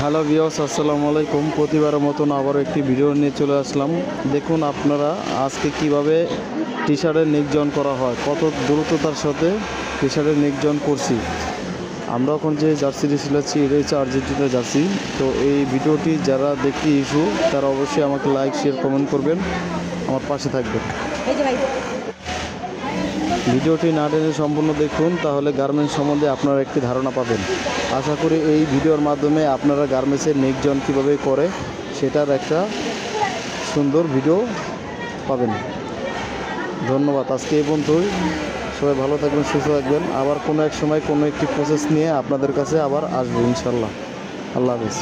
Hello viewers, আসসালামু আলাইকুম। প্রতিবারের মতন আবারও একটি ভিডিও নিয়ে চলে আসলাম। দেখুন আপনারা আজকে কিভাবে টি শার্টের নিক জন করা হয়, কত দ্রুততার সাথে টি শার্টের নিক জন করছি। আমরা এখন যে জার্সিটি সিলাচ্ছি এটা হচ্ছে আর্জেন্টিনা জার্সি। তো এই ভিডিওটি যারা দেখতে ইস্যু তারা অবশ্যই আমাকে লাইক, শেয়ার, কমেন্ট করবেন, আমার পাশে থাকবেন। ভিডিওটি না টেনে সম্পূর্ণ দেখুন, তাহলে গার্মেন্টস সম্বন্ধে আপনারা একটি ধারণা পাবেন। আশা করি এই ভিডিওর মাধ্যমে আপনারা গার্মেন্টসের নেক জন কীভাবে করে সেটার একটা সুন্দর ভিডিও পাবেন। ধন্যবাদ। আজকে এই পর্যন্তই। সবাই ভালো থাকবেন, সুস্থ থাকবেন। আবার কোনো এক সময় কোনো একটি প্রসেস নিয়ে আপনাদের কাছে আবার আসবো ইনশাল্লাহ। আল্লাহ হাফিজ।